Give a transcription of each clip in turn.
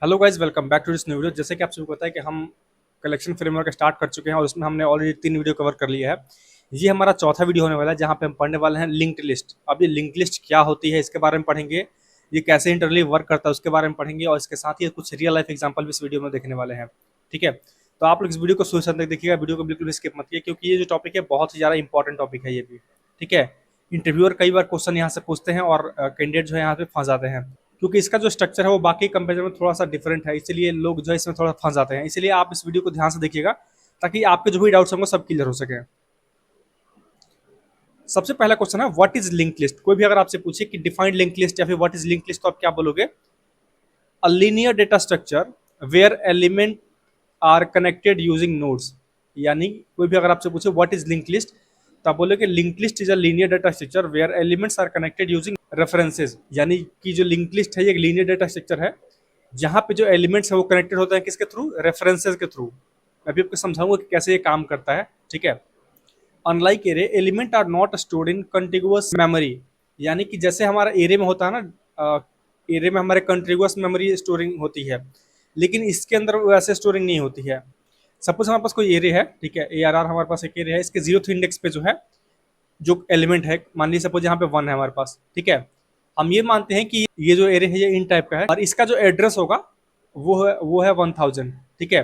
Hello guys, welcome back to this new video. जैसे कि आप सभी को पता है कि हम कलेक्शन फ्रेमवर्क स्टार्ट कर चुके हैं और उसमें हमने ऑलरेडी 3 वीडियो कवर कर लिया है। ये हमारा चौथा वीडियो होने वाला है जहाँ पे हम पढ़ने वाले हैं लिंक्ड लिस्ट। अब ये लिंक्ड लिस्ट क्या होती है इसके बारे में पढ़ेंगे, ये कैसे इंटरनली वर्क करता है उसके बारे में पढ़ेंगे और इसके साथ ही कुछ रियल लाइफ एग्जाम्पल भी इस वीडियो में देखने वाले हैं। ठीक है, तो आप लोग इस वीडियो को शुरू से अंत तक देखिएगा, वीडियो को बिल्कुल भी स्किप मत कीजिए क्योंकि ये जो टॉपिक है बहुत ही ज़्यादा इंपॉर्टेंट टॉपिक है ये भी। ठीक है, इंटरव्यूअर कई बार क्वेश्चन यहाँ से पूछते हैं और कैंडिडेट जो है यहाँ पे फंस जाते हैं क्योंकि इसका जो स्ट्रक्चर है वो बाकी कंपेरिजन में थोड़ा सा डिफरेंट है, इसलिए लोग जो है इसमें थोड़ा फंस जाते हैं। इसलिए आप इस वीडियो को ध्यान से देखिएगा ताकि आपके जो भी डाउट्स होंगे सब क्लियर हो सके। सबसे पहला क्वेश्चन है व्हाट इज लिंक लिस्ट। कोई भी अगर आपसे पूछे कि डिफाइंड लिंक लिस्ट या फिर व्हाट इज लिंक लिस्ट तो आप क्या बोलोगे? A linear data structure where element are connected using nodes. यानी कोई भी अगर आपसे पूछे व्हाट इज लिंक लिस्ट तो आप बोलोगे link list is a linear data structure where elements are connected using references. यानी कि जो लिंक लिस्ट है ये एक लीनियर डेटा स्ट्रक्चर है जहाँ पे जो एलिमेंट्स है वो कनेक्टेड होते हैं किसके थ्रू? रेफरेंसेज के थ्रू। मैं अभी आपको समझाऊंगा कि कैसे ये काम करता है। ठीक है, unlike array element are not stored in contiguous memory. यानी कि जैसे हमारा एरे में होता है ना, एरे में हमारे कंटिगुअस मेमोरी स्टोरिंग होती है, लेकिन इसके अंदर वैसे स्टोरिंग नहीं होती है। सपोज हमारे पास कोई एरे है, ठीक है, ए आर आर हमारे पास एक एरे है, इसके 0th इंडेक्स पे जो है जो एलिमेंट है, मान लीजिए सपोज यहाँ पे 1 है हमारे पास। ठीक है, हम ये मानते हैं कि ये जो एरे है ये इन टाइप का है और इसका जो एड्रेस होगा वो है 1000। ठीक है,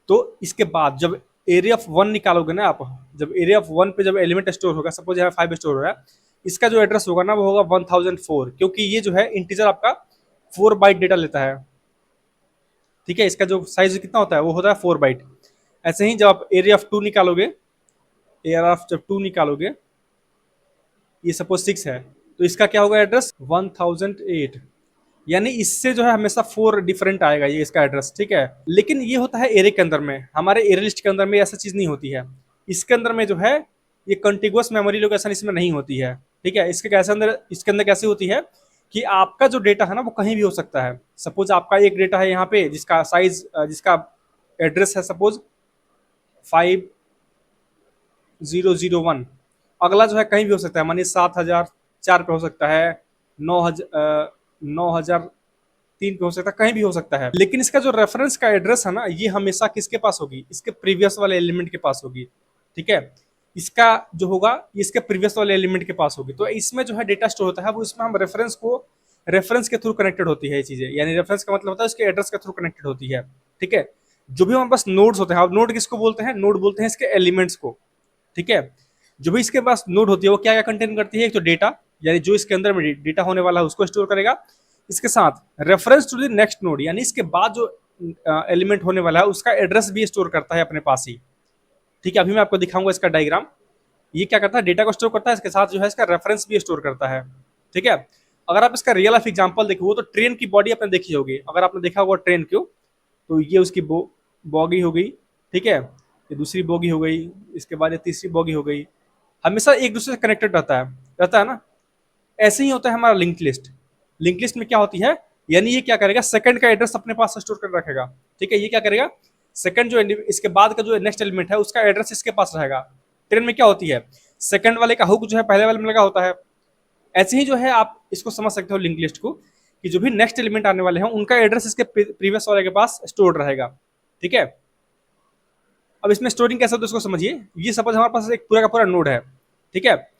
तो इसके बाद जब एरिया ऑफ 1 निकालोगे ना आप, जब एरिया ऑफ 1 पे जब एलिमेंट स्टोर होगा, सपोज यहाँ 5 स्टोर हो रहा है, इसका जो एड्रेस होगा ना वो होगा 1004 क्योंकि ये जो है इंटीजर आपका 4 बाइट डेटा लेता है। ठीक है, इसका जो साइज कितना होता है वो होता है 4 बाइट। ऐसे ही जब आप एरिया ऑफ 2 निकालोगे, एरिया ऑफ जब 2 निकालोगे, ये सपोज 6 है तो इसका क्या होगा एड्रेस? 1008। यानी इससे जो है हमेशा 4 डिफरेंट आएगा ये इसका एड्रेस। ठीक है, लेकिन ये होता है एरे के अंदर में, हमारे एरे लिस्ट के अंदर में ऐसा चीज नहीं होती है। इसके अंदर में जो है ये कंटिगुअस मेमोरी लोकेशन इसमें नहीं होती है। ठीक है, इसके अंदर कैसे होती है कि आपका जो डेटा है ना वो कहीं भी हो सकता है। सपोज आपका एक डेटा है यहाँ पे जिसका साइज जिसका एड्रेस है सपोज 5001, अगला जो है कहीं भी हो सकता है, मानिए 7004 पे हो सकता है, 9003 पे हो सकता है, कहीं भी हो सकता है। लेकिन इसका जो रेफरेंस का एड्रेस है ना ये हमेशा किसके पास होगी? इसके प्रीवियस वाले एलिमेंट के पास होगी। ठीक है, इसका जो होगा इसके प्रीवियस वाले एलिमेंट के पास होगी। तो इसमें जो है डेटा स्टोर होता है वो इसमें हम रेफरेंस के थ्रू कनेक्टेड होती है ये चीजें। यानी रेफरेंस का मतलब होता है उसके एड्रेस के थ्रू कनेक्टेड होती है। ठीक है, जो भी हमारे पास नोड्स होते हैं, अब नोड किसको बोलते हैं? नोड बोलते हैं इसके एलिमेंट्स को। ठीक है, जो भी इसके पास नोड होती है वो क्या क्या कंटेन करती है? एक तो डेटा, यानी जो इसके अंदर में डेटा होने वाला है उसको स्टोर करेगा, इसके साथ reference to the next node, यानी इसके बाद जो एलिमेंट होने वाला है उसका एड्रेस भी स्टोर करता है अपने पास ही। ठीक है, अभी मैं आपको दिखाऊंगा इसका डायग्राम। ये क्या करता है? डेटा को स्टोर करता है, इसके साथ जो है इसका रेफरेंस भी स्टोर करता है। ठीक है, अगर आप इसका रियल लाइफ एग्जांपल देखो तो ट्रेन की बॉडी आपने देखी होगी, अगर आपने देखा होगा ट्रेन क्यों, तो ये उसकी बॉगी हो गई। ठीक है, ये दूसरी बॉगी हो गई, इसके बाद ये तीसरी बॉगी हो गई, हमेशा एक दूसरे से कनेक्टेड रहता है ना। ऐसे ही होता है हमारा लिंक लिस्ट। लिंक लिस्ट में क्या होती है, यानी ये क्या करेगा? सेकंड का एड्रेस अपने पास स्टोर कर रखेगा। ठीक है, ये क्या करेगा? सेकंड जो इसके बाद का जो नेक्स्ट एलिमेंट है उसका एड्रेस इसके पास रहेगा। ट्रेन में क्या होती है, सेकंड वाले का हुक जो है पहले वाले में लगा होता है। ऐसे ही जो है आप इसको समझ सकते हो लिंक लिस्ट को, कि जो भी नेक्स्ट एलिमेंट आने वाले हैं उनका एड्रेस इसके प्रीवियस वाले के पास स्टोर्ड रहेगा। ठीक है, अब इसमें स्टोरिंग कैसे होता है उसको समझिए। ये सपोज हमारे पास एक पूरा का पूरा नोड है। ठीक है,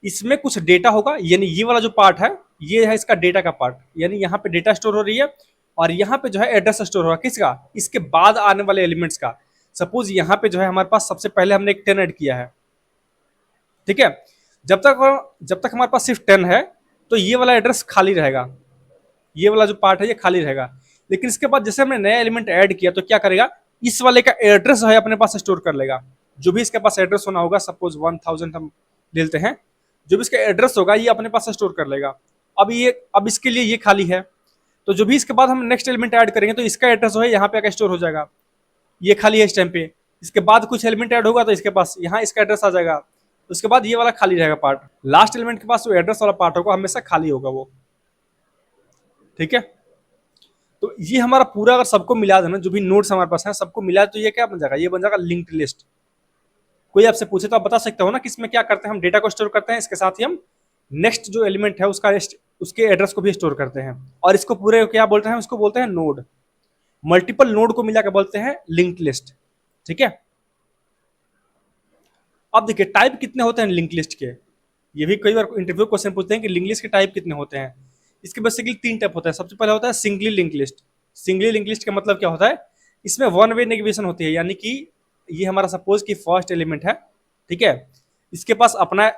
इसमें कुछ डेटा होगा, यानी ये वाला जो पार्ट है ये है इसका डेटा का पार्ट, यानी यहाँ पे डेटा स्टोर हो रही है और यहाँ पे जो है एड्रेस स्टोर होगा किसका? इसके बाद आने वाले एलिमेंट्स का। सपोज यहाँ पे जो है हमारे पास सबसे पहले हमने एक 10 ऐड किया है। ठीक है, जब तक हमारे पास सिर्फ 10 है तो ये वाला एड्रेस खाली रहेगा, ये वाला जो पार्ट है ये खाली रहेगा। लेकिन इसके बाद जैसे हमने नया एलिमेंट ऐड किया तो क्या करेगा? इस वाले का एड्रेस जो है अपने पास स्टोर कर लेगा। जो भी इसके पास एड्रेस होना होगा, सपोज 1000 हम लेते हैं, जो भी इसका एड्रेस होगा ये अपने पास स्टोर कर लेगा। अब इसके लिए ये खाली है, तो जो भी इसके बाद हम नेक्स्ट एलिमेंट ऐड करेंगे तो इसका एड्रेस जो है यहाँ पे आकर स्टोर हो जाएगा। ये खाली है इस टाइम पे, इसके बाद कुछ एलिमेंट ऐड होगा तो इसके पास यहाँ इसका एड्रेस आ जाएगा। उसके बाद ये वाला खाली रहेगा पार्ट, लास्ट एलिमेंट के पास जो एड्रेस वाला पार्ट होगा हमेशा खाली होगा वो। ठीक है, तो ये हमारा पूरा अगर सबको मिला देना, जो भी नोड्स हमारे पास है सबको मिला तो ये क्या बन जाएगा? ये बन जाएगा लिंक्ड लिस्ट। कोई आपसे पूछे तो आप बता सकते हो ना कि इसमें क्या करते हैं? हम डेटा को स्टोर करते हैं, इसके साथ ही हम नेक्स्ट जो एलिमेंट है उसके एड्रेस को भी स्टोर करते हैं। और इसको पूरे क्या बोलते हैं? उसको बोलते हैं नोड। मल्टीपल नोड को मिला के बोलते हैं लिंक्ड लिस्ट। ठीक है, अब देखिए टाइप कितने होते हैं लिंक्ड लिस्ट के, ये भी कई बार इंटरव्यू क्वेश्चन पूछते हैं कि लिंक्ड लिस्ट के टाइप कितने होते हैं। इसके बेसिकली 3 टाइप होता है। सबसे पहले होता है singly linked list. Singly linked list का मतलब क्या होता है, इसमें वन वे नेविगेशन होती है, यानी कि ये हमारा सपोज कि फर्स्ट एलिमेंट है, ठीक है, इसके पास अपना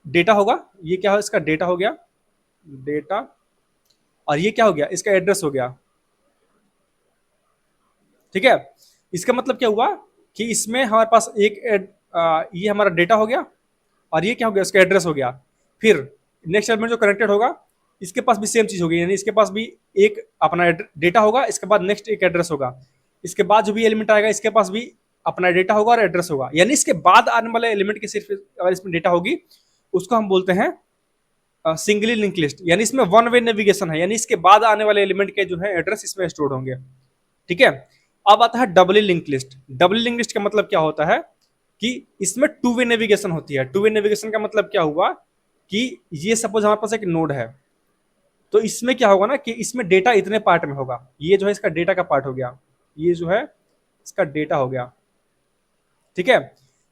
डेटा होगा, ये क्या हो, इसका डेटा हो गया, डेटा, और ये क्या हो गया, इसका एड्रेस हो गया। ठीक है, इसका मतलब क्या हुआ कि इसमें हमारे पास ये हमारा डेटा हो गया, और ये क्या हो गया, इसका एड्रेस हो गया। फिर नेक्स्ट एलिमेंट जो कनेक्टेड होगा, इसके पास भी सेम चीज होगी, यानी इसके पास भी एक अपना डेटा होगा, इसके बाद नेक्स्ट एक एड्रेस होगा, इसके बाद जो भी एलिमेंट आएगा इसके पास भी अपना डेटा होगा और एड्रेस होगा, यानी इसके बाद आने वाले एलिमेंट की सिर्फ अगर इसमें डेटा होगी उसको हम बोलते हैं सिंगली लिंक लिस्ट, यानी इसमें वन वे नेविगेशन है, यानी इसके बाद आने वाले एलिमेंट के जो है एड्रेस इसमें स्टोर होंगे। ठीक है, अब आता है डबली लिंक लिस्ट। डबली लिंक लिस्ट का मतलब क्या होता है कि इसमें टू वे नेविगेशन होती है। टू वे नेविगेशन का मतलब क्या हुआ कि ये सपोज हमारे पास एक नोड है, तो इसमें क्या होगा ना कि इसमें डेटा इतने पार्ट में होगा, ये जो है इसका डेटा का पार्ट हो गया, ये जो है इसका डेटा हो गया। ठीक है,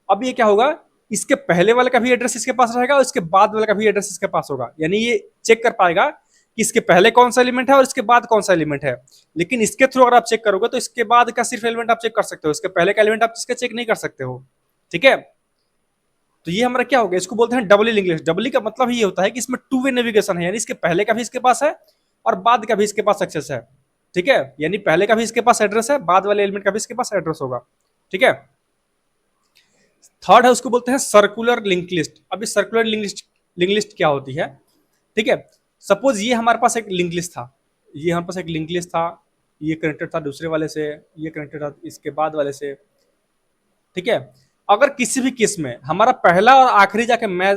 अब ये क्या होगा, इसके पहले वाले का भी एड्रेस इसके पास रहेगा और इसके बाद वाले का भी एड्रेस इसके पास होगा, यानी ये चेक कर पाएगा कि इसके पहले कौन सा एलिमेंट है और इसके बाद कौन सा एलिमेंट है। लेकिन इसके थ्रू अगर आप चेक करोगे तो इसके बाद का सिर्फ एलिमेंट आप चेक कर सकते हो, इसके पहले का एलिमेंट आप इसका चेक नहीं कर सकते हो। ठीक है, तो ये हमारा क्या हो गया, इसको बोलते हैं डबली लिंक लिस्ट। डबली का मतलब ये होता है कि इसमें टू वे नेविगेशन है, यानी इसके पहले का भी इसके पास है और बाद का भी इसके पास एक्सेस है। ठीक है, यानी पहले का भी इसके पास एड्रेस है, बाद वाले एलिमेंट का भी इसके पास एड्रेस होगा। ठीक है, थर्ड है उसको बोलते हैं सर्कुलर लिंक लिस्ट। अब इस सर्कुलर लिंक लिस्ट क्या होती है, ठीक है, सपोज ये हमारे पास एक लिंक लिस्ट था, ये हमारे पास एक लिंक लिस्ट था, ये कनेक्टेड था दूसरे वाले से, ये कनेक्टेड था इसके बाद वाले से। ठीक है, अगर किसी भी केस में हमारा पहला और आखिरी जाके मैं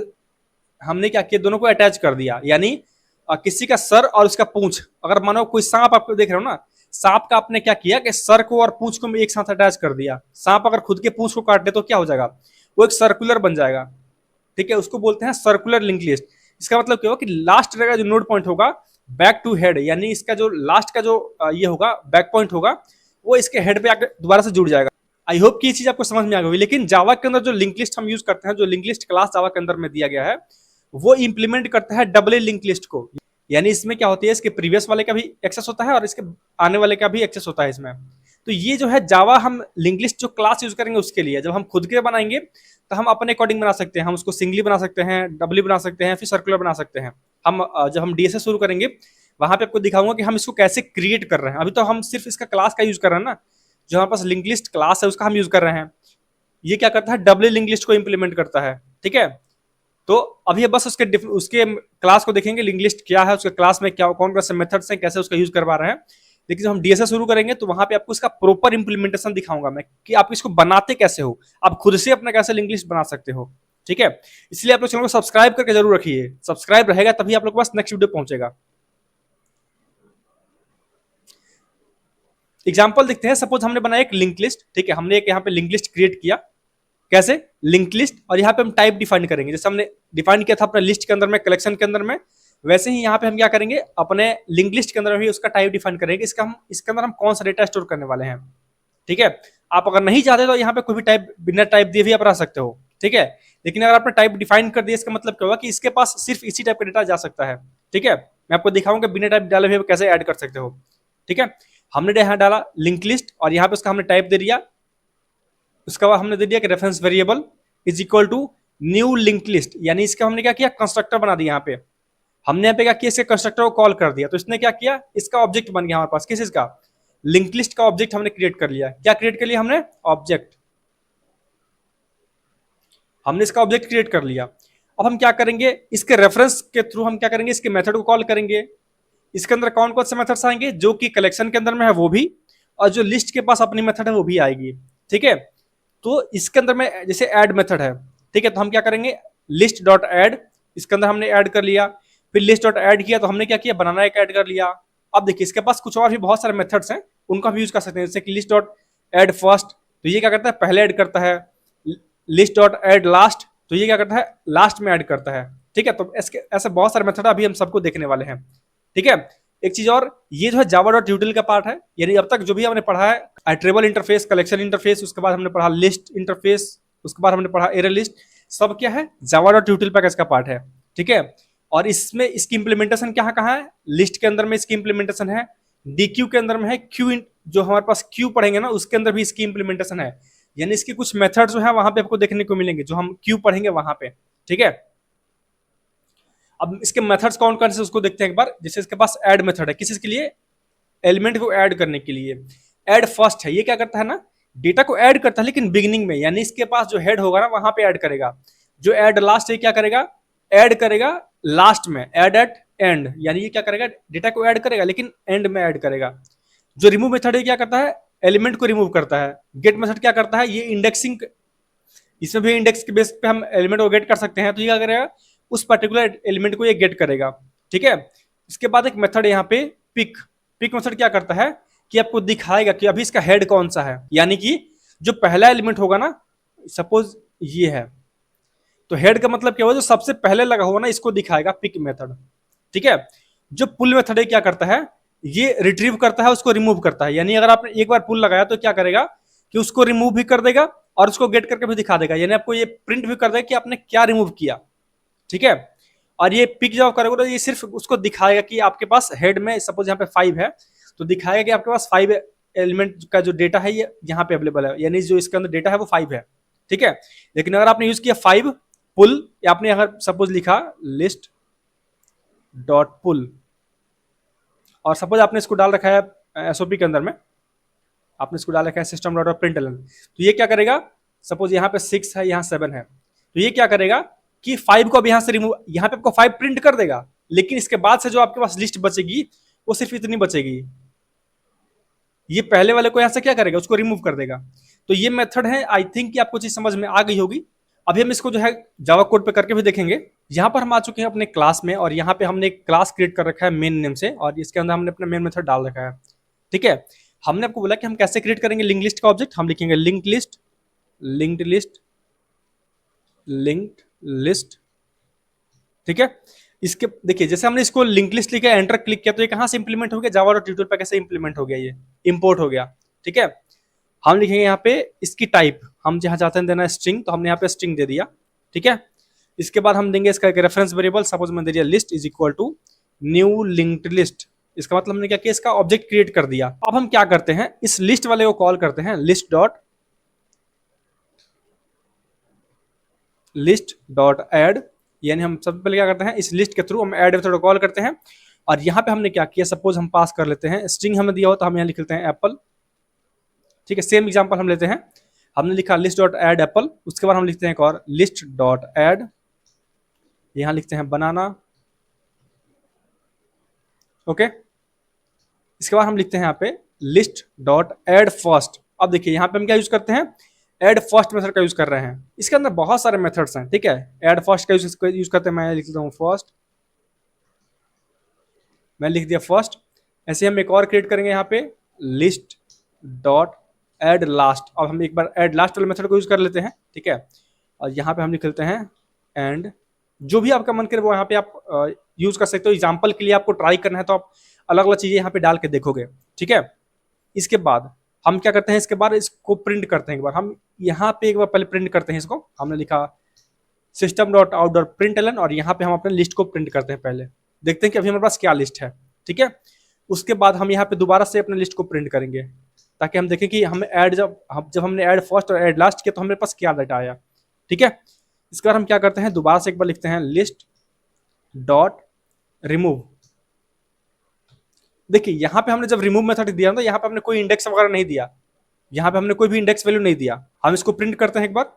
हमने क्या किया, दोनों को अटैच कर दिया, यानी किसी का सर और उसका पूंछ, अगर मानो कोई सांप आपको देख रहे हो ना, सांप का आपने क्या किया कि सर को और पूंछ को एक साथ अटैच कर दिया। सांप अगर खुद के पूंछ को काट दे तो क्या हो जाएगा, वो एक सर्कुलर बन जाएगा। ठीक है, उसको बोलते हैं सर्कुलर लिंक लिस्ट। इसका मतलब क्या होगा कि लास्ट का जो नोड पॉइंट होगा बैक टू हेड, यानी इसका जो लास्ट का जो ये होगा बैक पॉइंट होगा, वो इसके हेड पे आकर दोबारा से जुड़ जाएगा। आई होप कि ये चीज आपको समझ में आ गई। लेकिन जावा के अंदर जो लिंक लिस्ट हम यूज करते हैं, जो लिंक लिस्ट क्लास जावा के अंदर में दिया गया है, वो इंप्लीमेंट करता है डबल लिंक लिस्ट को, यानी इसमें क्या होती है, इसके प्रीवियस वाले का भी एक्सेस होता है और इसके आने वाले का भी एक्सेस होता है इसमें। तो ये जो है जावा हम लिंक लिस्ट जो क्लास यूज करेंगे उसके लिए, जब हम खुद के बनाएंगे तो हम अपने अकॉर्डिंग बना सकते हैं, हम उसको सिंगली बना सकते हैं, डबली बना सकते हैं, फिर सर्कुलर बना सकते हैं। हम जब हम डीएसए शुरू करेंगे वहां पे आपको दिखाऊंगा कि हम इसको कैसे क्रिएट कर रहे हैं। अभी तो हम सिर्फ इसका क्लास का यूज कर रहे हैं ना, जो हमारे पास लिंक लिस्ट क्लास है उसका हम यूज कर रहे हैं। ये क्या करता है, डबल लिंक लिस्ट को इंप्लीमेंट करता है। ठीक है, तो अभी बस उसके क्लास को देखेंगे, लिंक लिस्ट क्या है, उसके क्लास में क्या कौन कौन से मेथड्स हैं, कैसे उसका यूज करवा रहे हैं। लेकिन जब हम डीएसए शुरू करेंगे तो वहां पे आपको इसका प्रॉपर इंप्लीमेंटेशन दिखाऊंगा मैं, कि आप इसको बनाते कैसे हो, आप खुद से अपना कैसे लिंक लिस्ट बना सकते हो। ठीक है, इसलिए आप लोग चैनल को सब्सक्राइब करके जरूर रखिए, सब्सक्राइब रहेगा तभी आप लोग के पास नेक्स्ट वीडियो पहुंचेगा। एग्जाम्पल देखते हैं, सपोज हमने बनाया एक लिंक लिस्ट। ठीक है, हमने एक यहाँ पे लिंक लिस्ट क्रिएट किया, कैसे, लिंक लिस्ट, और यहाँ पे हम टाइप डिफाइन करेंगे, जैसे हमने डिफाइन किया था अपने लिस्ट के अंदर में, कलेक्शन के अंदर में, वैसे ही यहाँ पे हम क्या करेंगे, अपने लिंक लिस्ट के अंदर भी उसका टाइप डिफाइन करेंगे, इसके अंदर हम कौन सा डेटा स्टोर करने वाले हैं। ठीक है, आप अगर नहीं चाहते तो यहाँ पे कोई भी टाइप बिना टाइप दिए भी आप रह सकते हो। ठीक है, लेकिन अगर आपने टाइप डिफाइन कर दिया, इसका मतलब क्या होगा कि इसके पास सिर्फ इसी टाइप का डेटा जा सकता है। ठीक है, मैं आपको दिखाऊंगा बिना टाइप डाले हुए कैसे ऐड कर सकते हो। ठीक है, हमने यहाँ डाला लिंक लिस्ट और यहाँ पे उसका हमने टाइप दे दिया, उसके बाद हमने दे दिया कि reference variable is equal to new link list, यानी इसका हमने क्या किया, कंस्ट्रक्टर बना दिया। यहाँ पे हमने यहाँ पे क्या किया, इसके कंस्ट्रक्टर को कॉल कर दिया, तो इसने क्या किया, इसका ऑब्जेक्ट बन गया हमारे पास, किस इसका, लिंक लिस्ट का ऑब्जेक्ट हमने क्रिएट कर लिया। क्या क्रिएट कर लिया हमने, ऑब्जेक्ट, हमने इसका ऑब्जेक्ट क्रिएट कर लिया। अब हम क्या करेंगे, इसके रेफरेंस के थ्रू हम क्या करेंगे, इसके मेथड को कॉल करेंगे। इसके अंदर कौन कौन से मेथड्स आएंगे, जो कि कलेक्शन के अंदर में है वो भी, और जो लिस्ट के पास अपनी मेथड है वो भी आएगी। ठीक है, तो इसके अंदर में जैसे ऐड मेथड है, ठीक है, तो हम क्या करेंगे, लिस्ट डॉट ऐड, इसके अंदर हमने ऐड कर लिया, फिर लिस्ट डॉट ऐड किया तो हमने क्या किया, बनाना एक ऐड कर लिया। अब देखिए इसके पास कुछ और भी बहुत सारे मेथड्स हैं, उनका भी यूज कर सकते हैं, जैसे कि लिस्ट डॉट ऐड फर्स्ट, तो ये क्या करता है, पहले ऐड करता है। लिस्ट डॉट ऐड लास्ट, तो ये क्या करता है, लास्ट में ऐड करता है। ठीक है, तो ऐसे बहुत सारे मेथड अभी हम सबको देखने वाले हैं। ठीक है, एक चीज और, ये जो है जावा डॉट यूटिल का पार्ट है, यानी अब तक जो भी हमने पढ़ा है, आइटरेबल इंटरफेस, कलेक्शन इंटरफेस, उसके बाद हमने पढ़ा लिस्ट इंटरफेस, उसके बाद हमने पढ़ा एरे लिस्ट, सब क्या है, जावा डॉट यूटिल पैकेज का पार्ट है। ठीक है, और इसमें इसकी इंप्लीमेंटेशन कहाँ है, लिस्ट के अंदर में इसकी इंप्लीमेंटेशन है, डीक्यू के अंदर में है, क्यू जो हमारे पास क्यू पढ़ेंगे ना उसके अंदर भी इसकी इंप्लीमेंटेशन है, यानी इसके कुछ मेथड जो है वहां पे आपको देखने को मिलेंगे जो हम क्यू पढ़ेंगे वहां पे। ठीक है, अब इसके मेथड्स कौन कौन से उसको देखते हैं एक बार। जैसे इसके पास ऐड मेथड है, किस चीज के लिए, एलिमेंट को ऐड करने के लिए। ऐड फर्स्ट है, ये क्या करता है ना, डेटा को ऐड करता है लेकिन बिगिनिंग में, यानी इसके पास जो हेड होगा ना वहां पे ऐड करेगा। जो ऐड लास्ट है क्या करेगा, ऐड करेगा लास्ट में, ऐड एट एंड, यानी ये क्या करेगा, डेटा को ऐड करेगा लेकिन एंड में ऐड करेगा। जो रिमूव मेथड है क्या करता है, एलिमेंट को रिमूव करता है। गेट मेथड क्या करता है, ये इंडेक्सिंग, इसमें भी इंडेक्स के बेस पे हम एलिमेंट को गेट कर सकते हैं, तो ये क्या करेगा, उस पर्टिकुलर एलिमेंट को ये गेट करेगा। ठीक है, इसके बाद एक मेथड है यहाँ पे पिक। पिक मेथड क्या करता है कि आपको दिखाएगा कि अभी इसका हेड कौन सा है, यानी कि जो पहला एलिमेंट होगा ना, सपोज ये है, तो हेड का मतलब क्या हुआ, जो सबसे पहले लगा हुआ ना इसको दिखाएगा पिक मेथड। ठीक है, जो पुल मेथड है क्या करता है, ये रिट्रीव करता है, उसको रिमूव करता है, यानी अगर आपने एक बार पुल लगाया तो क्या करेगा कि उसको रिमूव भी कर देगा और उसको गेट करके भी दिखा देगा, यानी आपको ये प्रिंट भी कर देगा कि आपने क्या रिमूव किया। ठीक है, और ये पिक जब करोगे तो ये सिर्फ उसको दिखाएगा कि आपके पास हेड में सपोज यहाँ पे 5 है, तो दिखाएगा कि आपके पास 5 एलिमेंट का जो डेटा है ये यहाँ पे अवेलेबल है, यानी जो इसके अंदर डेटा है वो 5 है। ठीक है, लेकिन अगर आपने यूज किया 5 पुल, या आपने अगर सपोज लिखा लिस्ट डॉट पुल, और सपोज आपने इसको डाल रखा है एसओपी के अंदर में, आपने इसको डाल रखा है सिस्टम डॉट प्रिंटलन, तो ये क्या करेगा, सपोज यहाँ पे 6 है, यहाँ 7 है, तो ये क्या करेगा कि 5 को अब यहाँ से रिमूव, यहाँ पे आपको 5 प्रिंट कर देगा, लेकिन इसके बाद से जो आपके पास लिस्ट बचेगी वो सिर्फ इतनी बचेगी, ये पहले वाले को यहाँ से क्या करेगा, उसको रिमूव कर देगा। तो ये मेथड है, आई थिंक कि आपको चीज समझ में आ गई होगी। अभी हम इसको जो है जावा कोड पे करके भी देखेंगे। यहाँ पर हम आ चुके हैं अपने क्लास में, और यहाँ पे हमने एक क्लास क्रिएट कर रखा है मेन नेम से, और इसके अंदर हमने अपना मेन मेथड डाल रखा है। ठीक है, हमने आपको बोला कि हम कैसे क्रिएट करेंगे लिंक लिस्ट का ऑब्जेक्ट, हम लिखेंगे link list, linked list, linked list. ठीक है, इसके देखिए जैसे हमने इसको लिंक लिस्ट लिखा, एंटर क्लिक किया, तो ये कहां से इंप्लीमेंट हो गया, जावा डॉट यूटिल पे कैसे इंप्लीमेंट हो गया, ये इंपोर्ट हो गया। ठीक है, हम लिखेंगे यहाँ पे इसकी टाइप, हम जहां चाहते हैं देना स्ट्रिंग, तो हमने यहाँ पे स्ट्रिंग दे दिया। ठीक है, इसके बाद हम देंगे इसका एक रेफरेंस वेरिएबल, सपोज मैंने दे दिया list is equal to new linked list. इसका मतलब हमने क्या किया, इसका ऑब्जेक्ट क्रिएट कर दिया। अब हम क्या करते हैं, इस लिस्ट वाले को कॉल करते हैं लिस्ट डॉट एड, यानी हम सबसे पहले क्या करते हैं, इस लिस्ट के थ्रू हम ऐड मेथड को कॉल करते हैं। और यहाँ पे हमने क्या किया, सपोज हम पास कर लेते हैं, स्ट्रिंग हमें दिया हो तो हम यहाँ लिख लेते हैं एप्पल। ठीक है, सेम एग्जांपल हम लेते हैं, हमने लिखा लिस्ट डॉट एड एप्पल, उसके बाद हम लिखते हैं एक और लिस्ट डॉट एड, यहाँ लिखते हैं बनाना। ओके, इसके बाद हम लिखते हैं यहाँ पे लिस्ट डॉट एड फर्स्ट। अब देखिए यहाँ पे हम क्या यूज करते हैं, एड फर्स्ट मेथड का यूज कर रहे हैं। इसके अंदर बहुत सारे मेथड्स हैं। ठीक है, एड फर्स्ट का यूज करते हैं, मैं लिख देता हूँ फर्स्ट, मैं लिख दिया फर्स्ट। ऐसे हम एक और क्रिएट करेंगे यहाँ पे लिस्ट डॉट एड लास्ट। अब हम एक बार एड लास्ट वाले मेथड को यूज कर लेते हैं। ठीक है, और यहाँ पे हम लिख लेते हैं एंड, जो भी आपका मन करे वो यहाँ पे आप यूज कर सकते हो। एग्जाम्पल के लिए आपको ट्राई करना है तो आप अलग अलग चीजें यहाँ पे डाल के देखोगे। ठीक है, इसके बाद हम क्या करते हैं, इसके बाद इसको प्रिंट करते हैं। एक बार हम यहाँ पे एक बार पहले प्रिंट करते हैं इसको, हमने लिखा system dot out dot println, और यहाँ पे हम अपने लिस्ट को प्रिंट करते हैं। पहले देखते हैं कि अभी हमारे पास क्या लिस्ट है। ठीक है, उसके बाद हम यहाँ पे दोबारा से अपने लिस्ट को प्रिंट करेंगे, ताकि हम देखें कि हम ऐड जब हमने ऐड फर्स्ट और ऐड लास्ट किया तो हमारे पास क्या डाटा आया। ठीक है, इसके बाद हम क्या करते हैं, दोबारा से एक बार लिखते हैं लिस्ट डॉट रिमूव। देखिए यहाँ पे हमने जब रिमूव मेथड दिया ना, यहाँ पे हमने कोई इंडेक्स वगैरह नहीं दिया, यहाँ पे हमने कोई भी इंडेक्स वैल्यू नहीं दिया। हम इसको प्रिंट करते हैं एक बार।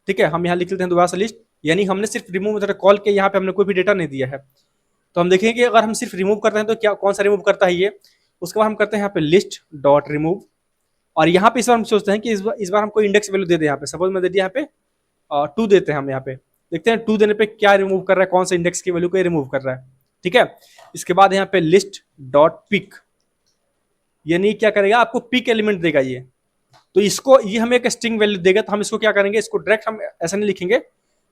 ठीक है, हम यहाँ लिख लेते हैं दोबारा से लिस्ट, यानी हमने सिर्फ रिमूव मेथड कॉल किया, यहाँ पे हमने कोई भी डेटा नहीं दिया है। तो हम देखेंगे कि अगर हम सिर्फ रिमूव करते हैं तो क्या कौन सा रिमूव करता है ये। उसके बाद हम करते हैं यहाँ पे लिस्ट डॉट रिमूव, और यहाँ पे इस बार हम सोचते हैं कि इस बार हम कोई इंडेक्स वैल्यू दे दें। यहाँ पे सपोज मैं दे दिया यहाँ पे 2 देते हैं हम। यहाँ पे देखते हैं 2 देने पे क्या रिमूव कर रहा है, कौन सा इंडेक्स की वैल्यू को रिमूव कर रहा है। ठीक है, इसके बाद यहाँ पे लिस्ट डॉट पिक, यानी क्या करेगा, आपको पिक एलिमेंट देगा ये। तो इसको ये हमें एक स्ट्रिंग वैल्यू देगा, तो हम इसको क्या करेंगे, इसको डायरेक्ट हम ऐसा नहीं लिखेंगे,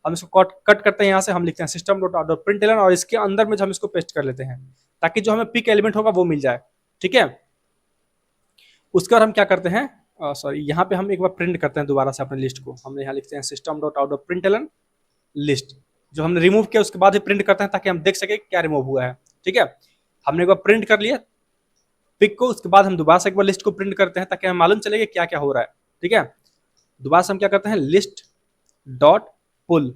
हम इसको कट करते हैं। यहाँ से हम लिखते हैं सिस्टम डॉट प्रिंट एलन, और इसके अंदर में हम इसको पेस्ट कर लेते हैं। ताकि जो हमें पिक एलिमेंट होगा वो मिल जाए। ठीक है, उसके बाद हम क्या करते हैं, सॉरी यहाँ पे हम एक बार प्रिंट करते हैं दोबारा से अपने लिस्ट को। हमने यहाँ लिखते हैं system dot out dot println list, जो हमने रिमूव किया उसके बाद ही प्रिंट करते हैं ताकि हम देख सके क्या रिमूव हुआ है। ठीक है, हमने एक बार प्रिंट कर लिया पिक को, उसके बाद हम दोबारा से एक बार लिस्ट को प्रिंट करते हैं ताकि हमें मालूम चले क्या क्या हो रहा है। ठीक है, दोबारा से हम क्या करते हैं, लिस्ट डॉट पुल।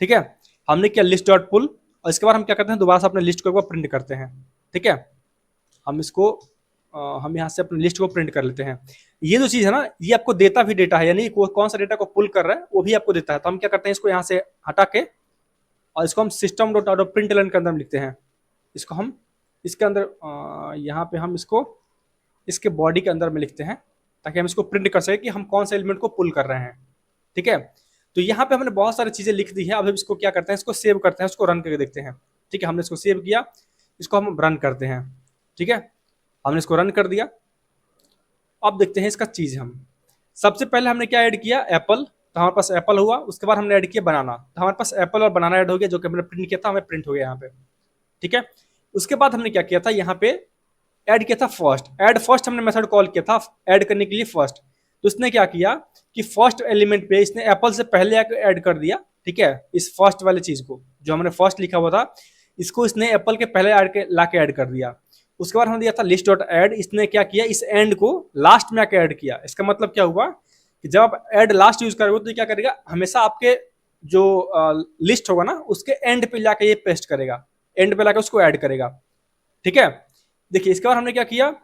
ठीक है, हमने किया लिस्ट डॉट पुल, और इसके बाद हम क्या करते हैं, दोबारा से अपने लिस्ट को एक बार प्रिंट करते हैं। ठीक है, हम इसको हम यहाँ से अपने लिस्ट को प्रिंट कर लेते हैं। ये जो चीज है ना, ये आपको देता भी डेटा है, यानी कौन सा डेटा को पुल कर रहा है वो भी आपको देता है। तो हम क्या करते हैं, इसको यहाँ से हटा के और इसको हम system dot out of println के अंदर लिखते हैं। इसको हम इसके अंदर यहाँ पे हम इसको इसके बॉडी के अंदर में लिखते हैं ताकि हम इसको प्रिंट कर सके कि हम कौन से एलिमेंट को पुल कर रहे हैं। ठीक है, तो यहाँ पे हमने बहुत सारी चीजें लिख दी है। अब इसको क्या करते हैं, इसको सेव करते हैं, इसको रन करके देखते हैं। ठीक है, हमने इसको सेव किया, इसको हम रन करते हैं। ठीक है, हमने इसको रन कर दिया। अब देखते हैं इसका चीज। हम सबसे पहले हमने क्या ऐड किया, एप्पल, तो हमारे पास एप्पल हुआ। उसके बाद हमने ऐड किया बनाना, तो हमारे पास एप्पल और बनाना ऐड हो गया, जो कि हमने प्रिंट किया था, हमें प्रिंट हो गया यहाँ पे। ठीक है, उसके बाद हमने क्या किया था, यहाँ पे ऐड किया था फर्स्ट। ऐड फर्स्ट हमने मेथड कॉल किया था ऐड करने के लिए फर्स्ट। तो इसने क्या किया कि फर्स्ट एलिमेंट पे इसने एप्पल से पहले ऐड कर दिया। ठीक है, इस फर्स्ट वाले चीज को जो हमने फर्स्ट लिखा हुआ था, इसको इसने एप्पल के पहले ला के ऐड कर दिया। उसके बाद हमने दिया था लिस्ट डॉट ऐड, इसने क्या किया, इस एंड को लास्ट में आके ऐड किया। इसका मतलब क्या हुआ कि जब आप ऐड लास्ट यूज करोगे तो क्या करेगा, हमेशा आपके जो लिस्ट होगा ना उसके एंड पे लाके ये पेस्ट करेगा, एंड पे लाके उसको ऐड करेगा। ठीक है, देखिए इसके बाद हमने क्या किया,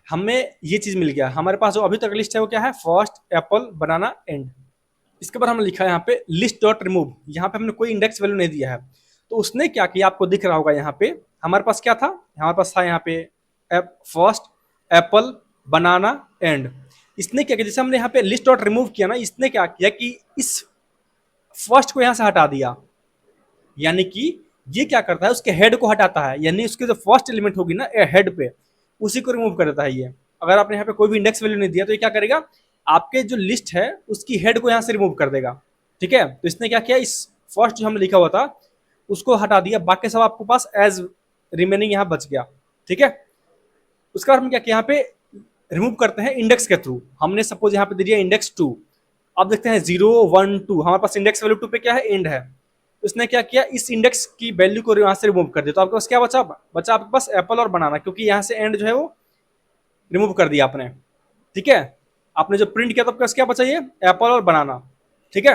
हमें ये चीज मिल गया। हमारे पास जो अभी तक लिस्ट है वो क्या है, फर्स्ट एप्पल बनाना एंड। इसके बाद हमने लिखा है यहाँ पे लिस्ट डॉट रिमूव, यहाँ पे हमने कोई इंडेक्स वैल्यू नहीं दिया है। तो उसने क्या किया, आपको दिख रहा होगा यहाँ पे हमारे पास क्या था, हमारे पास था यहाँ पे फर्स्ट एप्पल बनाना एंड। इसने क्या किया, जैसे हमने यहाँ पे लिस्ट डॉट रिमूव किया ना, इसने क्या किया कि इस फर्स्ट को यहाँ से हटा दिया, यानी कि ये क्या करता है, उसके हेड को हटाता है, यानी उसके जो फर्स्ट एलिमेंट होगी ना हेड पे, उसी को रिमूव कर देता है ये। अगर आपने यहाँ पे कोई भी इंडेक्स वैल्यू नहीं दिया तो ये क्या करेगा, आपके जो लिस्ट है उसकी हेड को यहाँ से रिमूव कर देगा। ठीक है, तो इसने क्या किया, इस फर्स्ट जो हमने लिखा हुआ था उसको हटा दिया, बाकी सब आपके पास एज रिमेनिंग यहाँ बच गया। ठीक है, उसके बाद हम क्या किया, यहाँ पे रिमूव करते हैं इंडेक्स के थ्रू। हमने सपोज यहाँ पे दे दिया इंडेक्स 2, अब देखते हैं 0 1 2, हमारे पास इंडेक्स वैल्यू 2 पे क्या है, एंड है। उसने क्या किया, इस इंडेक्स की वैल्यू को यहाँ से रिमूव कर दिया। तो आपके पास क्या बचा, आपके पास एप्पल और बनाना, क्योंकि यहाँ से एंड जो है वो रिमूव कर दिया आपने। ठीक है, आपने जो प्रिंट किया तो आपके पास क्या बचा, ये एप्पल और बनाना। ठीक है,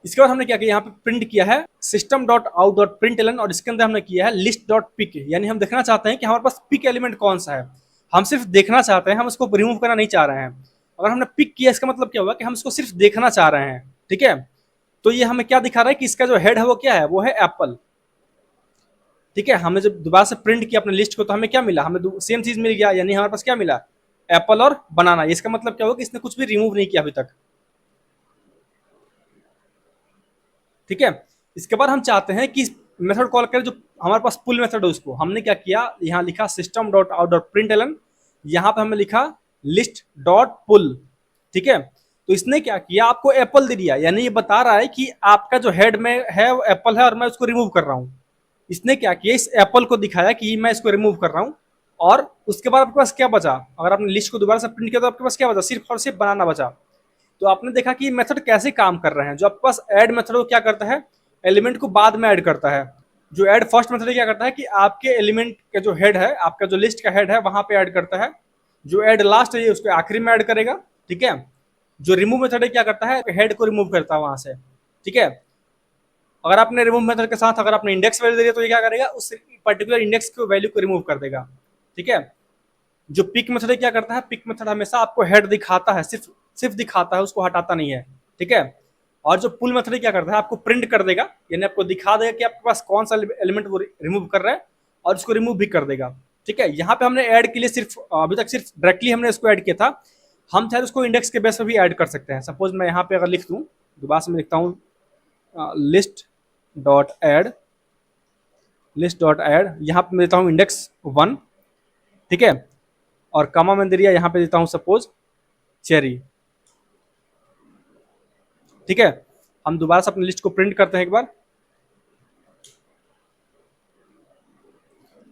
इसके बाद हमने क्या किया, यहाँ पे प्रिंट किया है system dot out dot println, और इसके अंदर हमने किया है लिस्ट डॉट पिक, यानी हम देखना चाहते हैं कि हमारे पास पिक एलिमेंट कौन सा है। हम सिर्फ देखना चाहते हैं, हम उसको रिमूव करना नहीं चाह रहे हैं। अगर हमने पिक किया इसका मतलब क्या होगा कि हम इसको सिर्फ देखना चाह रहे हैं। ठीक है, तो ये हमें क्या दिखा रहा है कि इसका जो हेड है वो क्या है, वो है एप्पल। ठीक है, हमने जब दोबारा से प्रिंट किया अपने लिस्ट को तो हमें क्या मिला, हमें सेम चीज मिल गया, यानी हमारे पास क्या मिला, एप्पल और बनाना। इसका मतलब क्या होगा कि इसने कुछ भी रिमूव नहीं किया अभी तक। ठीक है, इसके बाद हम चाहते हैं कि मेथड कॉल करें जो हमारे पास पुल मेथड है उसको। हमने क्या किया, यहाँ लिखा system dot out dot println, यहाँ पे हमने लिखा लिस्ट डॉट पुल। ठीक है, तो इसने क्या किया, आपको एप्पल दे दिया, यानी ये बता रहा है कि आपका जो हेड में है वो एप्पल है और मैं उसको रिमूव कर रहा हूँ। इसने क्या किया, इस एप्पल को दिखाया कि मैं इसको रिमूव कर रहा हूँ। और उसके बाद आपके पास क्या बचा, अगर आपने लिस्ट को दोबारा से प्रिंट किया तो आपके पास क्या बचा, सिर्फ और सिर्फ बनाना बचा। तो आपने देखा कि मेथड कैसे काम कर रहे हैं। जो आपके पास ऐड मेथड वो क्या करता है, एलिमेंट को बाद में ऐड करता है। जो ऐड फर्स्ट मेथड क्या करता है कि आपके एलिमेंट का जो हेड है, आपका जो लिस्ट का हेड है वहां पे ऐड करता है। जो ऐड लास्ट है ये उसको आखिरी में ऐड करेगा। ठीक है, जो रिमूव मेथड है क्या करता है, हेड को रिमूव करता है वहां से। ठीक है, अगर आपने रिमूव मेथड के साथ अगर आपने इंडेक्स वैल्यू दे दिया तो ये क्या करेगा, उस पर्टिकुलर इंडेक्स की वैल्यू को रिमूव कर देगा। ठीक है, जो पिक मेथड क्या करता है, पिक मेथड हमेशा आपको हेड दिखाता है, सिर्फ दिखाता है, उसको हटाता नहीं है। ठीक है, और जो पुल मेथड क्या करता है, आपको प्रिंट कर देगा, यानी आपको दिखा देगा कि आपके पास कौन सा एलिमेंट वो रिमूव कर रहा है और उसको रिमूव भी कर देगा। ठीक है, यहाँ पे हमने ऐड के लिए सिर्फ अभी तक सिर्फ डायरेक्टली हमने इसको ऐड किया था। हम चाहे उसको इंडेक्स के बेस पर भी ऐड कर सकते हैं। सपोज मैं यहाँ पे अगर लिख दूँ, दोबारा से मैं लिखता हूँ list dot add, list dot add, यहाँ पे मैं देता हूँ इंडेक्स 1। ठीक है, और कमा मैं दे दिया यहाँ पे देता हूँ सपोज चेरी। ठीक है, हम दोबारा से अपनी लिस्ट को प्रिंट करते हैं एक बार।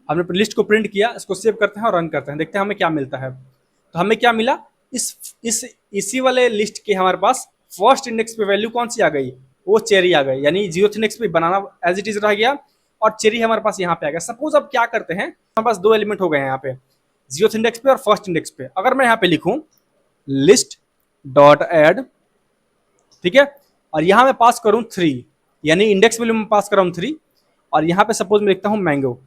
हमने अपनी लिस्ट को प्रिंट किया, इसको सेव करते हैं और रन करते हैं, देखते हैं हमें क्या मिलता है। तो हमें क्या मिला, इसी वाले लिस्ट के हमारे पास फर्स्ट इंडेक्स पे वैल्यू कौन सी आ गई, वो चेरी आ गई, यानी 0th इंडेक्स पे बनाना एज इट इज रह गया और चेरी हमारे पास यहाँ पे आ गया। सपोज अब क्या करते हैं, हमारे पास दो एलिमेंट हो गए हैं यहाँ पे, 0th इंडेक्स पे और फर्स्ट इंडेक्स पे। अगर मैं यहाँ पे लिखूं लिस्ट डॉट एड, ठीक है, और यहाँ मैं पास करूं 3, यानी इंडेक्स वैल्यू में पास कर रहा हूं 3, और यहाँ पे सपोज मैं लिखता हूं मैंगो,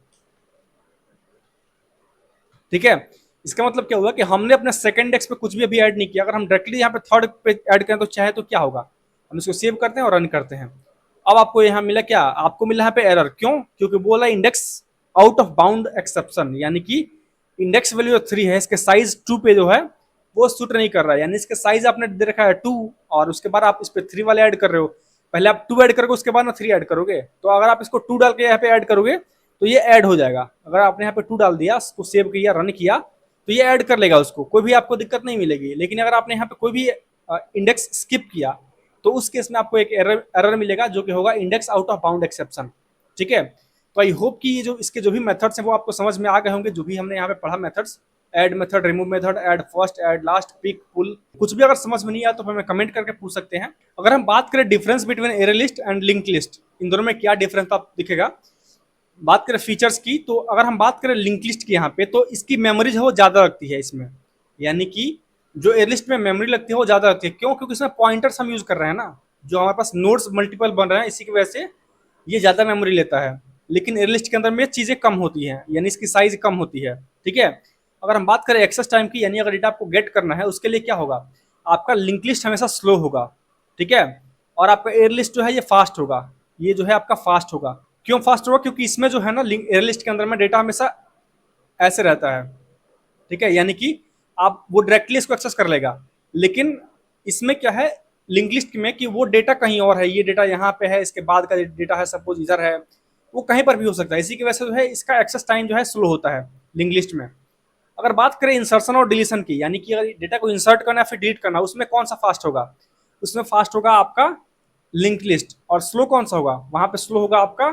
ठीक है। इसका मतलब क्या हुआ कि हमने अपने सेकंड इंडेक्स पे कुछ भी अभी ऐड नहीं किया। अगर हम डायरेक्टली यहाँ पे थर्ड पे ऐड करें तो चाहे तो क्या होगा, हम इसको सेव करते हैं और रन करते हैं। अब आपको यहाँ मिला क्या, आपको मिला यहाँ पे एरर, क्यों, क्योंकि बोला index out of bound exception, यानी कि इंडेक्स वैल्यू 3 है, इसके साइज 2 पे जो है वो सूट नहीं कर रहा है, यानी इसके साइज आपने दे रखा है 2 और उसके बाद आप इस पे 3 वाले ऐड कर रहे हो। पहले आप 2 ऐड करोगे, उसके बाद ना 3 ऐड करोगे। तो अगर आप इसको 2 डाल के यहाँ पे ऐड करोगे तो ये ऐड हो जाएगा। अगर आपने यहाँ पे 2 डाल दिया, उसको सेव किया, रन किया, तो ये ऐड कर लेगा उसको, कोई भी आपको दिक्कत नहीं मिलेगी। लेकिन अगर आपने यहाँ पे कोई भी इंडेक्स स्किप किया तो उस केस में आपको एक एरर मिलेगा, जो कि होगा index out of bound exception, ठीक है। तो आई होप कि ये जो इसके जो भी मेथड्स हैं वो आपको समझ में आ गए होंगे, जो भी हमने यहाँ पे पढ़ा methods, add method, remove method, add first, add last, peek, poll. कुछ भी अगर समझ में नहीं आया तो हमें कमेंट करके पूछ सकते हैं। अगर हम बात करें difference between array list and link list, इन दोनों में क्या डिफरेंस आप दिखेगा, बात करें फीचर्स की, तो अगर हम बात करें लिंक लिस्ट की यहाँ पे, तो इसकी मेमोरी जो है वो ज़्यादा लगती है इसमें, यानी कि जो एयर लिस्ट में मेमोरी लगती है वो ज़्यादा लगती है। क्यों, क्योंकि इसमें पॉइंटर्स हम यूज़ कर रहे हैं ना, जो हमारे पास नोड्स मल्टीपल बन रहे हैं, इसी की वजह से ये ज़्यादा मेमोरी लेता है। लेकिन एयर लिस्ट के अंदर में चीज़ें कम होती हैं, यानी इसकी साइज कम होती है, ठीक है। अगर हम बात करें एक्सेस टाइम की, यानी अगर डेटा आपको गेट करना है, उसके लिए क्या होगा, आपका लिंक लिस्ट हमेशा स्लो होगा, ठीक है, और आपका एयर लिस्ट जो है ये फास्ट होगा, ये जो है आपका फास्ट होगा। क्यों फास्ट होगा, क्योंकि इसमें जो है ना एयर लिस्ट के अंदर में डेटा हमेशा ऐसे रहता है, ठीक है, यानी कि आप वो डायरेक्टली इसको एक्सेस कर लेगा। लेकिन इसमें क्या है लिंक लिस्ट में, कि वो डेटा कहीं और है, ये डेटा यहाँ पे है, इसके बाद का डेटा है सपोज इधर है, वो कहीं पर भी हो सकता है। इसी की वजह से जो है इसका एक्सेस टाइम जो है स्लो होता है लिंक लिस्ट में। अगर बात करें इंसर्शन और डिलीशन की, यानी कि अगर डेटा को इंसर्ट करना है फिर डिलीट करना, उसमें कौन सा फास्ट होगा, उसमें फास्ट होगा आपका लिंक लिस्ट। और स्लो कौन सा होगा, वहां पे स्लो होगा आपका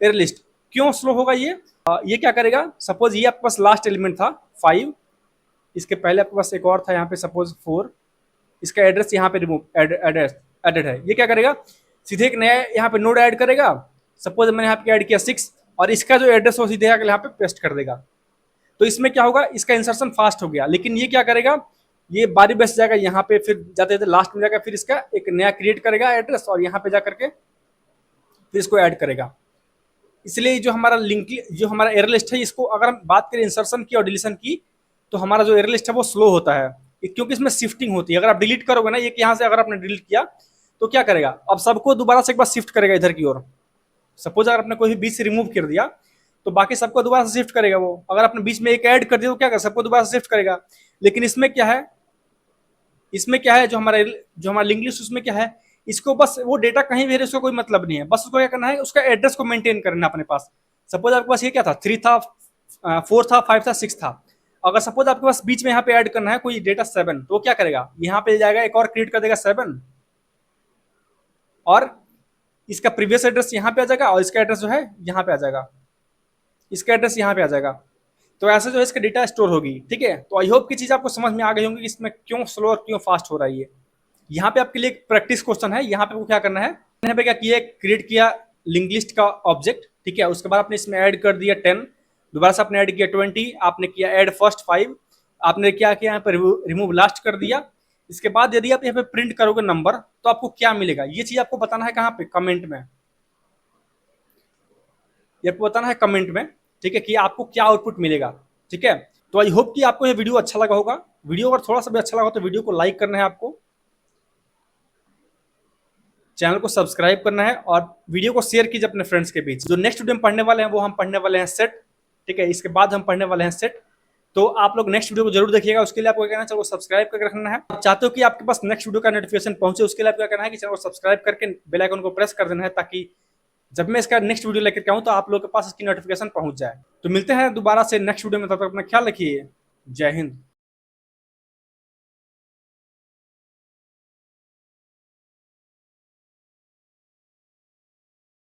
एयर लिस्ट। क्यों स्लो होगा ये क्या करेगा, सपोज ये आपके पास लास्ट एलिमेंट था 5, इसके पहले आपके पास एक और था यहाँ पे सपोज 4, इसका एड्रेस यहाँ पे एड्रेस एडेड है, ये क्या करेगा, सीधे एक नया यहाँ पे नोड ऐड करेगा। सपोज मैंने यहाँ पे ऐड किया 6, और इसका जो एड्रेस हो सीधे आकर यहाँ पे पेस्ट कर देगा। तो इसमें क्या होगा, इसका इंसर्शन फास्ट हो गया। लेकिन ये क्या करेगा, ये बारी बेस जाएगा यहाँ पे, फिर जाते जाते लास्ट में जाएगा, फिर इसका एक नया क्रिएट करेगा एड्रेस, और यहाँ पे जा करके फिर इसको ऐड करेगा। इसलिए जो हमारा लिंक, जो हमारा एयर लिस्ट है, इसको अगर हम बात करें इंसर्शन की और डिलीशन की, तो हमारा जो एयर लिस्ट है वो स्लो होता है, क्योंकि इसमें शिफ्टिंग होती है। अगर आप डिलीट करोगे ना, ये यहाँ से अगर आपने डिलीट किया तो क्या करेगा, अब सबको दोबारा से एक बार शिफ्ट करेगा इधर की ओर। सपोज अगर आपने कोई भी बीच से रिमूव कर दिया तो बाकी सबको दोबारा से शिफ्ट करेगा वो। अगर आपने बीच में एक ऐड कर दिया तो क्या करेगा, सबको दोबारा से शिफ्ट करेगा। लेकिन इसमें क्या है, जो हमारा लिंक लिस्ट, उसमें क्या है, इसको बस वो डेटा कहीं भी है उसको कोई मतलब नहीं है, बस उसको क्या करना है, उसका एड्रेस को मेंटेन करना अपने पास। सपोज आपके पास ये क्या था, 3 था, 4 था, 5 था, 6 था। अगर सपोज आपके पास बीच में यहाँ पे ऐड करना है कोई डेटा 7, तो क्या करेगा, यहाँ पे जाएगा एक और क्रिएट कर देगा 7, और इसका प्रीवियस एड्रेस यहाँ पे आ जाएगा, और इसका एड्रेस जो है यहाँ पे आ जाएगा, इसका एड्रेस यहाँ पे आ जाएगा। तो ऐसे जो है इसका डेटा स्टोर होगी, ठीक है। तो आई होप की चीज आपको समझ में आ गई होंगी कि इसमें क्यों स्लो और क्यों फास्ट हो रहा है ये। यहाँ पे आपके लिए एक प्रैक्टिस क्वेश्चन है, यहाँ पे वो क्या करना है, यहाँ पे क्या किया, क्रिएट किया लिंक लिस्ट का ऑब्जेक्ट, ठीक है। उसके बाद आपने इसमें ऐड कर दिया 10, दोबारा से आपने ऐड किया 20, आपने किया ऐड फर्स्ट 5, आपने क्या किया यहाँ पे रिमूव लास्ट कर दिया। इसके बाद यदि आप यहाँ पे प्रिंट करोगे नंबर तो आपको क्या मिलेगा, ये चीज आपको बताना है कहाँ पे, कमेंट में, ये आपको बताना है कमेंट में, ठीक है, कि आपको क्या आउटपुट मिलेगा, ठीक है। तो आई होप कि आपको ये वीडियो अच्छा लगा होगा। वीडियो अगर थोड़ा सा भी अच्छा लगा तो वीडियो को लाइक करना है, आपको चैनल को सब्सक्राइब करना है, और वीडियो को शेयर कीजिए अपने फ्रेंड्स के बीच। जो नेक्स्ट वीडियो में पढ़ने वाले हैं वो हम पढ़ने वाले हैं सेट, ठीक है। इसके बाद हम पढ़ने वाले हैं सेट, तो आप लोग नेक्स्ट वीडियो को जरूर देखिएगा। उसके लिए आपको क्या करना है, चैनल को सब्सक्राइब करके रखना है। आप चाहते हो कि आपके पास नेक्स्ट वीडियो का नोटिफिकेशन पहुंचे, उसके लिए आपको क्या करना है कि चैनल को सब्सक्राइब करके बेल आइकन को प्रेस कर देना है, ताकि जब मैं इसका नेक्स्ट वीडियो लेकर के आऊँ तो आप लोगों के पास इसकी नोटिफिकेशन पहुंच जाए। तो मिलते हैं दोबारा से नेक्स्ट वीडियो में, तब तक अपना ख्याल रखिए। जय हिंद।